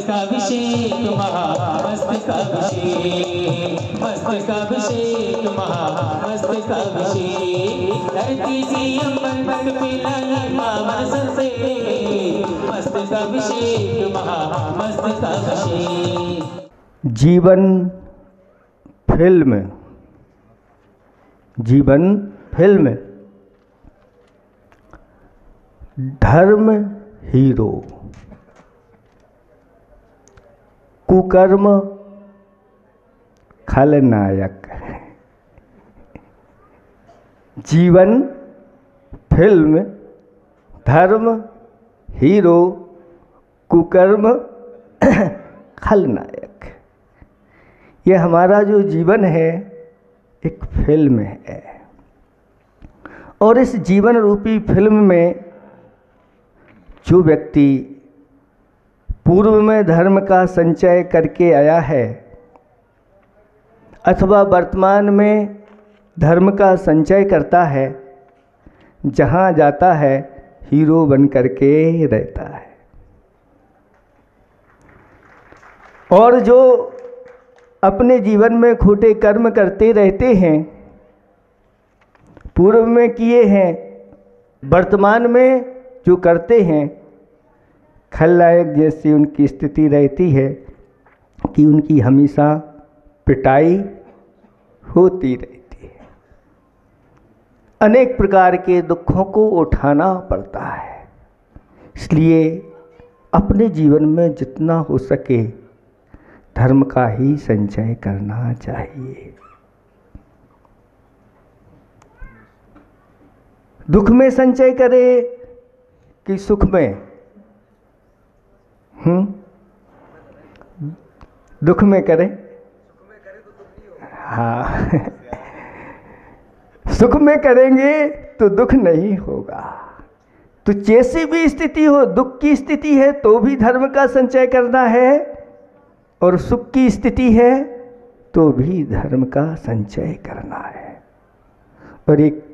मस्तकाभिषेक महामस्तकाभिषेक, मस्तकाभिषेक महामस्तकाभिषेक, धरती से अंबर तक फैलाए पावन से, मस्तकाभिषेक महामस्तकाभिषेक। जीवन फिल्म, जीवन फिल्म, धर्म हीरो, कुकर्म खलनायक। जीवन फिल्म, धर्म हीरो, कुकर्म खलनायक। ये हमारा जो जीवन है एक फिल्म है, और इस जीवन रूपी फिल्म में जो व्यक्ति पूर्व में धर्म का संचय करके आया है अथवा वर्तमान में धर्म का संचय करता है, जहाँ जाता है हीरो बन करके रहता है। और जो अपने जीवन में खोटे कर्म करते रहते हैं, पूर्व में किए हैं, वर्तमान में जो करते हैं, खलनायक जैसी उनकी स्थिति रहती है कि उनकी हमेशा पिटाई होती रहती है। अनेक प्रकार के दुखों को उठाना पड़ता है। इसलिए अपने जीवन में जितना हो सके धर्म का ही संचय करना चाहिए। दुख में संचय करे कि सुख में? दुख में करें? हाँ सुख में करेंगे तो दुख नहीं होगा। तो जैसी भी स्थिति हो, दुख की स्थिति है तो भी धर्म का संचय करना है, और सुख की स्थिति है तो भी धर्म का संचय करना है। और एक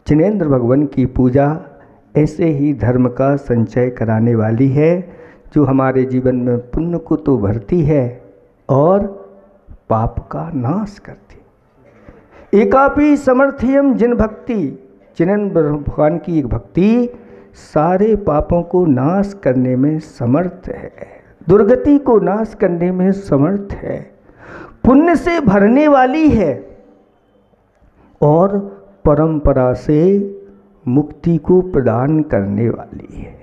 जिनेंद्र भगवान की पूजा ऐसे ही धर्म का संचय कराने वाली है, जो हमारे जीवन में पुण्य को तो भरती है और पाप का नाश करती। एकापि समर्थयम जिन भक्ति, जिनेंद्र भगवान की एक भक्ति सारे पापों को नाश करने में समर्थ है, दुर्गति को नाश करने में समर्थ है, पुण्य से भरने वाली है और परंपरा से मुक्ति को प्रदान करने वाली है।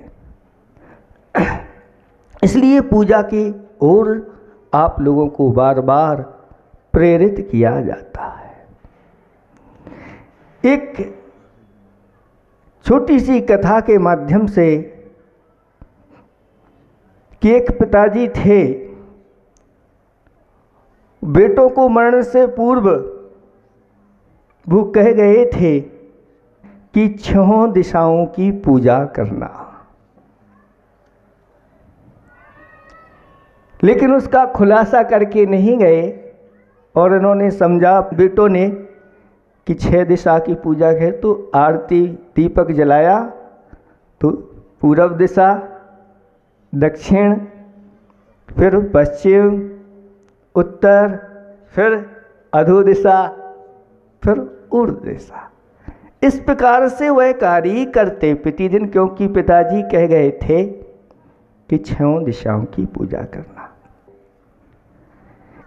इसलिए पूजा की ओर आप लोगों को बार बार प्रेरित किया जाता है। एक छोटी सी कथा के माध्यम से कि एक पिताजी थे, बेटों को मरने से पूर्व वो कह गए थे कि 6 दिशाओं की पूजा करना, लेकिन उसका खुलासा करके नहीं गए। और उन्होंने समझा बेटों ने कि 6 दिशा की पूजा है, तो आरती दीपक जलाया तो पूर्व दिशा, दक्षिण, फिर पश्चिम, उत्तर, फिर अधो दिशा, फिर ऊर्ध्व दिशा। इस प्रकार से वह कार्य करते प्रतिदिन, क्योंकि पिताजी कह गए थे कि 6 दिशाओं की पूजा करना।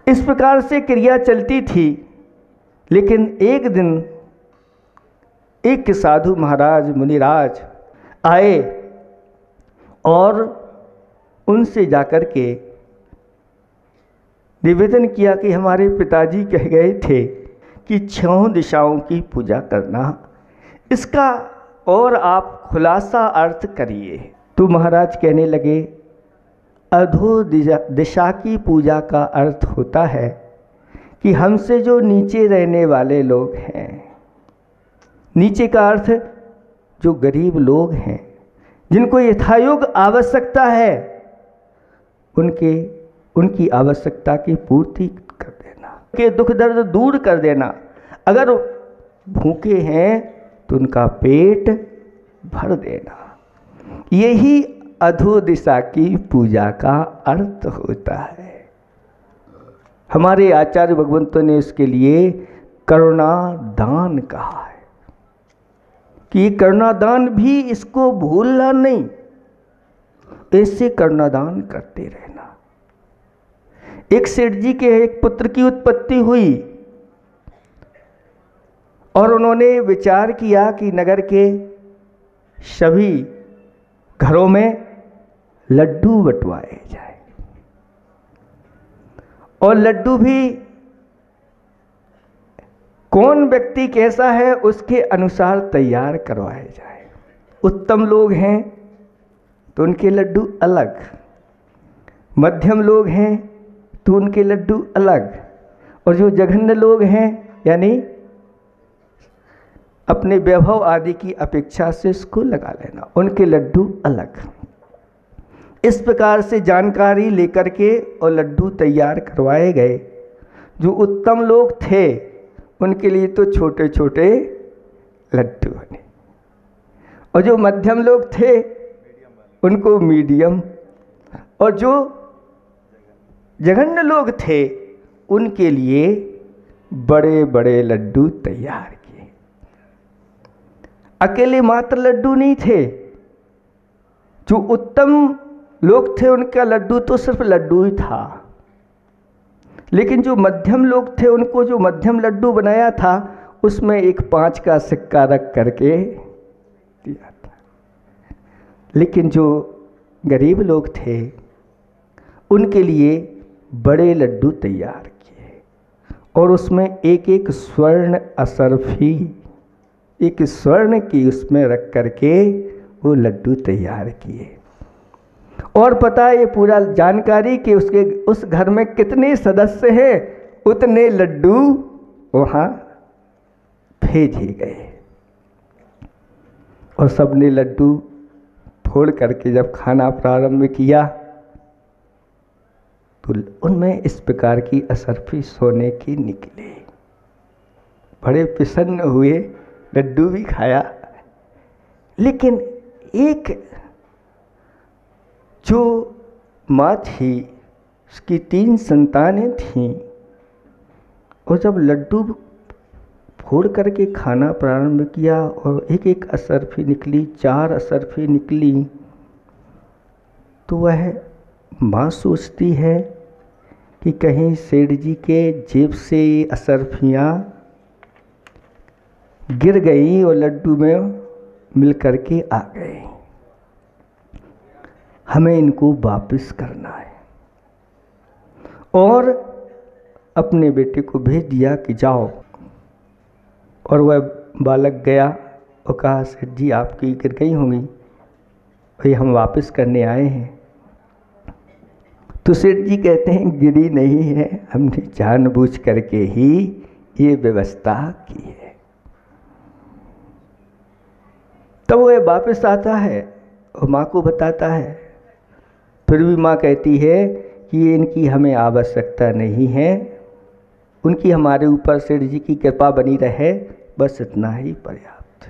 इस प्रकार से क्रिया चलती थी। लेकिन एक दिन एक साधु महाराज मुनिराज आए और उनसे जाकर के निवेदन किया कि हमारे पिताजी कह गए थे कि 6 दिशाओं की पूजा करना, इसका और आप खुलासा अर्थ करिए। तो महाराज कहने लगे, अधो दिशा की पूजा का अर्थ होता है कि हमसे जो नीचे रहने वाले लोग हैं, नीचे का अर्थ जो गरीब लोग हैं, जिनको यथायोग आवश्यकता है, उनकी आवश्यकता की पूर्ति कर देना, के दुख दर्द दूर कर देना। अगर भूखे हैं तो उनका पेट भर देना। यही अधो दिशा की पूजा का अर्थ होता है। हमारे आचार्य भगवंतों ने इसके लिए करुणा दान कहा है कि करुणा दान भी इसको भूलना नहीं, ऐसे करुणा दान करते रहना। एक सेठ जी के एक पुत्र की उत्पत्ति हुई और उन्होंने विचार किया कि नगर के सभी घरों में लड्डू बंटवाए जाए और लड्डू भी कौन व्यक्ति कैसा है उसके अनुसार तैयार करवाए जाए। उत्तम लोग हैं तो उनके लड्डू अलग, मध्यम लोग हैं तो उनके लड्डू अलग, और जो जघन्य लोग हैं यानी अपने वैभव आदि की अपेक्षा से इसको लगा लेना, उनके लड्डू अलग। इस प्रकार से जानकारी लेकर के और लड्डू तैयार करवाए गए। जो उत्तम लोग थे उनके लिए तो छोटे छोटे लड्डू बने, और जो मध्यम लोग थे उनको मीडियम, और जो जघन्य लोग थे उनके लिए बड़े बड़े लड्डू तैयार किए। अकेले मात्र लड्डू नहीं थे, जो उत्तम लोग थे उनका लड्डू तो सिर्फ लड्डू ही था, लेकिन जो मध्यम लोग थे उनको जो मध्यम लड्डू बनाया था उसमें एक 5 का सिक्का रख करके दिया था। लेकिन जो गरीब लोग थे उनके लिए बड़े लड्डू तैयार किए, और उसमें एक एक स्वर्ण असरफी, एक स्वर्ण की उसमें रख करके वो लड्डू तैयार किए। और पता है ये पूरा जानकारी कि उसके उस घर में कितने सदस्य हैं उतने लड्डू वहाँ भेजे गए, और सबने लड्डू फोड़ करके जब खाना प्रारंभ किया तो उनमें इस प्रकार की असरफी सोने की निकली। बड़े प्रसन्न हुए, लड्डू भी खाया। लेकिन एक जो माँ थी उसकी 3 संतानें थीं, और जब लड्डू फोड़ करके खाना प्रारंभ किया और एक एक असरफी निकली, 4 असरफी निकली, तो वह माँ सोचती है कि कहीं सेठ जी के जेब से असरफियाँ गिर गई और लड्डू में मिल करके आ गए, हमें इनको वापस करना है। और अपने बेटे को भेज दिया कि जाओ, और वह बालक गया और कहा सेठ जी आपकी गिर गई होंगी, भाई हम वापस करने आए हैं। तो सेठ जी कहते हैं गिरी नहीं है, हमने जानबूझ करके ही ये व्यवस्था की है। तब वह वापस आता है और माँ को बताता है, फिर भी माँ कहती है कि इनकी हमें आवश्यकता नहीं है, उनकी हमारे ऊपर सेठ जी की कृपा बनी रहे, बस इतना ही पर्याप्त।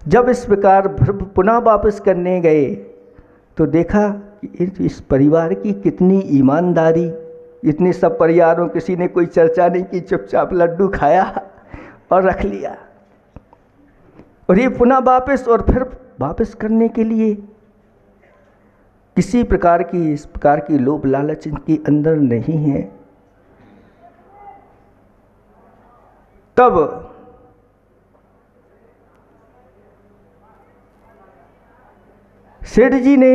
जब इस प्रकार पुनः वापस करने गए तो देखा कि इस परिवार की कितनी ईमानदारी, इतने सब परिवारों किसी ने कोई चर्चा नहीं की, चुपचाप लड्डू खाया और रख लिया। और ये पुनः वापस, और फिर वापस करने के लिए किसी प्रकार की इस प्रकार की लोभ लालच इनके अंदर नहीं है। तब सेठ जी ने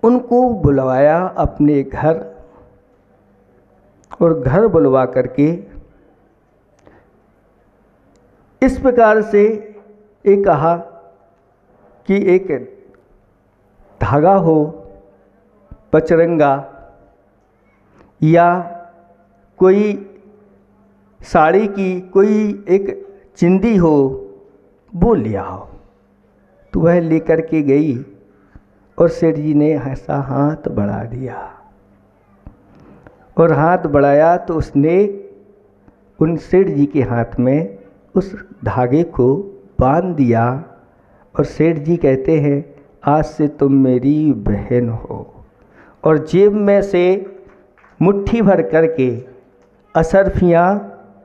उनको बुलवाया अपने घर, और घर बुलवा करके इस प्रकार से एक कहा कि एक धागा हो, पचरंगा या कोई साड़ी की कोई एक चिंदी हो, वो ले आओ। तो वह लेकर के गई और सेठ जी ने ऐसा हाथ बढ़ा दिया, और हाथ बढ़ाया तो उसने उन सेठ जी के हाथ में उस धागे को बांध दिया। और सेठ जी कहते हैं आज से तुम मेरी बहन हो। और जेब में से मुट्ठी भर करके असरफियाँ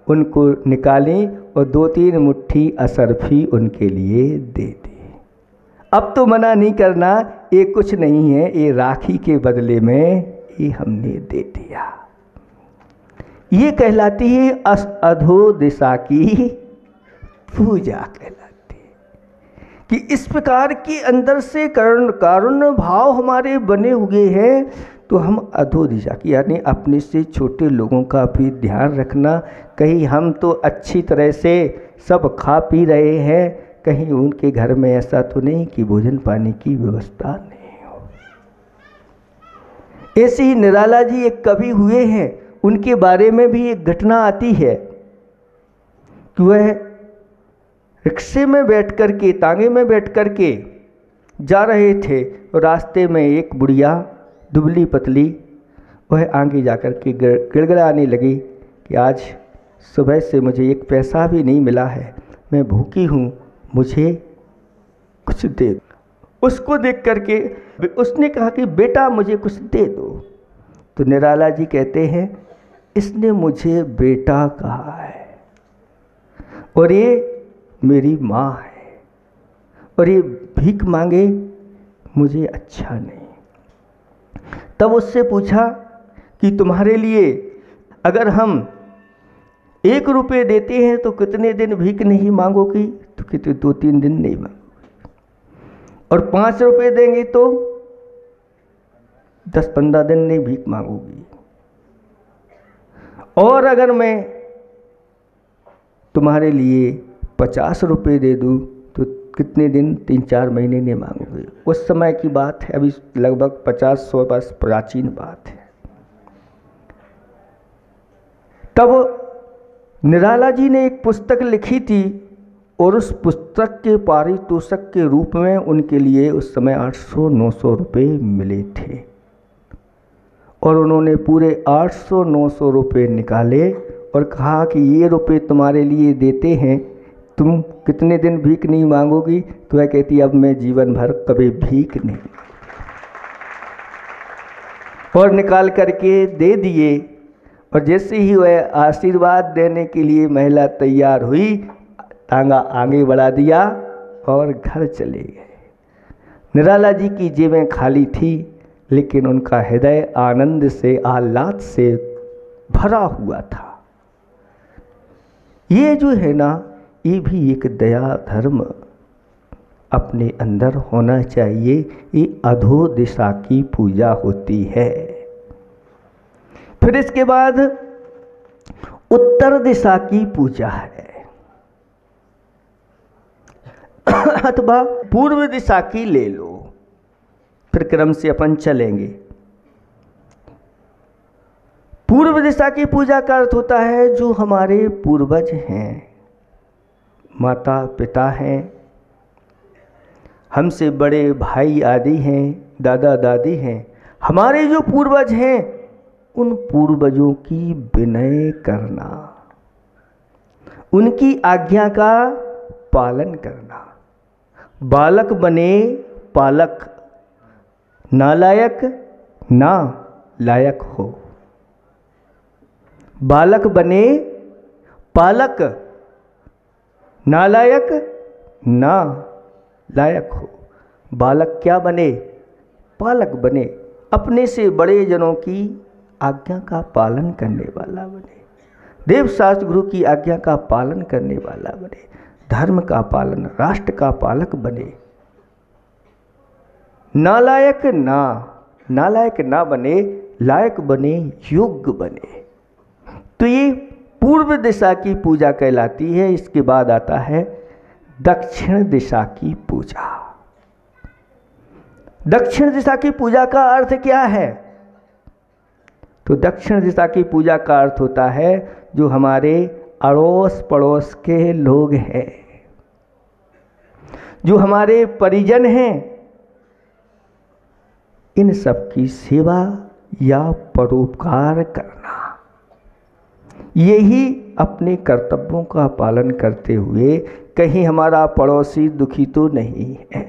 उनको निकाली और 2-3 मुट्ठी असरफी उनके लिए दे दी। अब तो मना नहीं करना, ये कुछ नहीं है, ये राखी के बदले में ये हमने दे दिया। ये कहलाती है अधो दिशा की पूजा कहलाती है कि इस प्रकार के अंदर से कारुण्य भाव हमारे बने हुए हैं, तो हम अधो दिशा की यानी अपने से छोटे लोगों का भी ध्यान रखना। कहीं हम तो अच्छी तरह से सब खा पी रहे हैं, कहीं उनके घर में ऐसा तो नहीं कि भोजन पानी की व्यवस्था नहीं हो। ऐसे ही निराला जी एक कवि हुए हैं, उनके बारे में भी एक घटना आती है कि वह रिक्शे में बैठ कर के, तांगे में बैठ कर के जा रहे थे और रास्ते में एक बुढ़िया दुबली पतली वह आगे जाकर के गिड़गिड़ाने लगी कि आज सुबह से मुझे एक पैसा भी नहीं मिला है, मैं भूखी हूँ, मुझे कुछ दे। उसको देख करके उसने कहा कि बेटा मुझे कुछ दे दो। तो निराला जी कहते हैं इसने मुझे बेटा कहा है और ये मेरी माँ है और ये भीख मांगे मुझे अच्छा नहीं। तब उससे पूछा कि तुम्हारे लिए अगर हम 1 रुपये देते हैं तो कितने दिन भीख नहीं मांगोगी? तो कितने 2-3 दिन नहीं मांगोगी। और 5 रुपये देंगे तो 10-15 दिन नहीं भीख मांगोगी। और अगर मैं तुम्हारे लिए 50 रुपये दे दूँ तो कितने दिन? 3-4 महीने नहीं मांगोगे। उस समय की बात है, अभी लगभग 50-100 वर्ष प्राचीन बात है। तब निराला जी ने एक पुस्तक लिखी थी और उस पुस्तक के पारितोषिक के रूप में उनके लिए उस समय 800-900 रुपये मिले थे और उन्होंने पूरे 800-900 रुपये निकाले और कहा कि ये रुपये तुम्हारे लिए देते हैं, तुम कितने दिन भीख नहीं मांगोगी? तो वह कहती अब मैं जीवन भर कभी भीख नहीं। और निकाल करके दे दिए और जैसे ही वह आशीर्वाद देने के लिए महिला तैयार हुई, तांगा आगे बढ़ा दिया और घर चले गए। निराला जी की जेबें खाली थी लेकिन उनका हृदय आनंद से, आह्लाद से भरा हुआ था। ये जो है ना, ये भी एक दया धर्म अपने अंदर होना चाहिए। ये अधो दिशा की पूजा होती है। फिर इसके बाद उत्तर दिशा की पूजा है अथवा पूर्व दिशा की ले लो। फिर क्रम से अपन चलेंगे। पूर्व दिशा की पूजा का अर्थ होता है जो हमारे पूर्वज हैं, माता पिता हैं, हमसे बड़े भाई आदि हैं, दादा दादी हैं, हमारे जो पूर्वज हैं उन पूर्वजों की विनय करना, उनकी आज्ञा का पालन करना। बालक बने पालक, नालायक ना लायक हो। बालक बने पालक, नालायक ना लायक हो। बालक क्या बने? पालक बने, अपने से बड़े जनों की आज्ञा का पालन करने वाला बने, देव शास्त्र गुरु की आज्ञा का पालन करने वाला बने, धर्म का पालन, राष्ट्र का पालक बने। नालायक ना बने, लायक बने, योग्य बने। तो ये पूर्व दिशा की पूजा कहलाती है। इसके बाद आता है दक्षिण दिशा की पूजा। दक्षिण दिशा की पूजा का अर्थ क्या है? तो दक्षिण दिशा की पूजा का अर्थ होता है जो हमारे अड़ोस पड़ोस के लोग हैं, जो हमारे परिजन हैं, इन सब की सेवा या परोपकार करना, यही अपने कर्तव्यों का पालन करते हुए कहीं हमारा पड़ोसी दुखी तो नहीं है।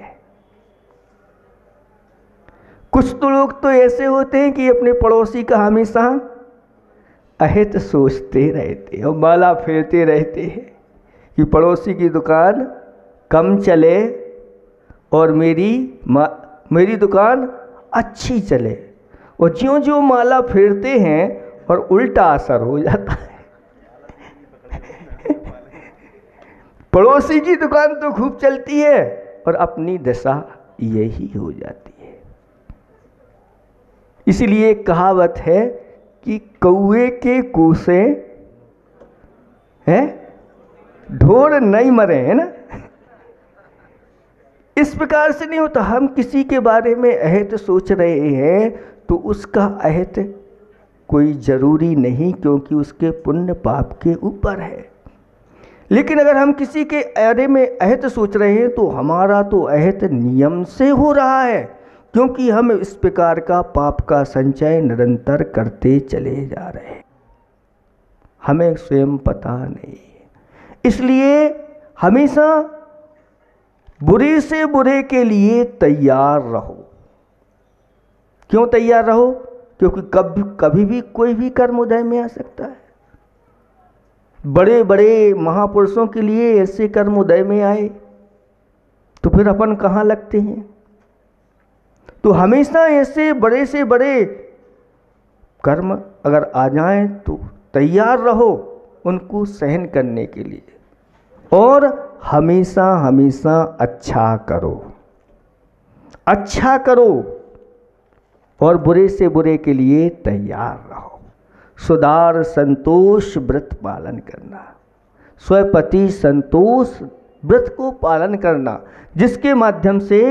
कुछ तो लोग तो ऐसे होते हैं कि अपने पड़ोसी का हमेशा अहित सोचते रहते और माला फेरते रहते हैं कि पड़ोसी की दुकान कम चले और मेरी दुकान अच्छी चले, और ज्यों ज्यों माला फेरते हैं और उल्टा असर हो जाता है। पड़ोसी की दुकान तो खूब चलती है और अपनी दशा यही हो जाती है। इसलिए एक कहावत है कि कौए के कूसे हैं ढोर नहीं मरे, है ना। इस प्रकार से नहीं होता। हम किसी के बारे में अहित सोच रहे हैं तो उसका अहित कोई जरूरी नहीं, क्योंकि उसके पुण्य पाप के ऊपर है। लेकिन अगर हम किसी के बारे में अहित सोच रहे हैं तो हमारा तो अहित नियम से हो रहा है, क्योंकि हम इस प्रकार का पाप का संचय निरंतर करते चले जा रहे हैं, हमें स्वयं पता नहीं। इसलिए हमेशा बुरे से बुरे के लिए तैयार रहो। क्यों तैयार रहो? क्योंकि कभी भी कोई भी कर्म उदय में आ सकता है। बड़े बड़े महापुरुषों के लिए ऐसे कर्म उदय में आए तो फिर अपन कहाँ लगते हैं। तो हमेशा ऐसे बड़े से बड़े कर्म अगर आ जाएं तो तैयार रहो उनको सहन करने के लिए, और हमेशा हमेशा अच्छा करो, अच्छा करो और बुरे से बुरे के लिए तैयार रहो। सुदार संतोष व्रत पालन करना, स्वपति संतोष व्रत को पालन करना, जिसके माध्यम से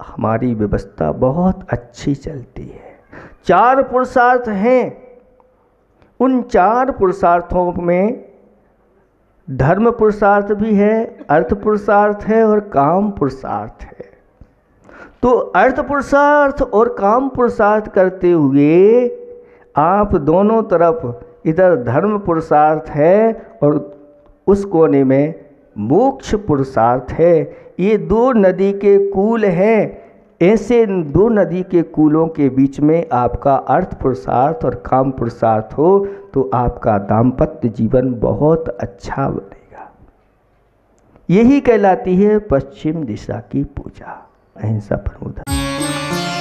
हमारी व्यवस्था बहुत अच्छी चलती है। 4 पुरुषार्थ हैं, उन 4 पुरुषार्थों में धर्म पुरुषार्थ भी है, अर्थ पुरुषार्थ है और काम पुरुषार्थ है। तो अर्थ पुरुषार्थ और काम पुरुषार्थ करते हुए आप दोनों तरफ, इधर धर्म पुरुषार्थ है और उस कोने में मोक्ष पुरुषार्थ है। ये 2 नदी के कूल हैं। ऐसे 2 नदी के कूलों के बीच में आपका अर्थ पुरुषार्थ और काम पुरुषार्थ हो तो आपका दाम्पत्य जीवन बहुत अच्छा बनेगा। यही कहलाती है पश्चिम दिशा की पूजा। अहिंसा परमो धर्मः।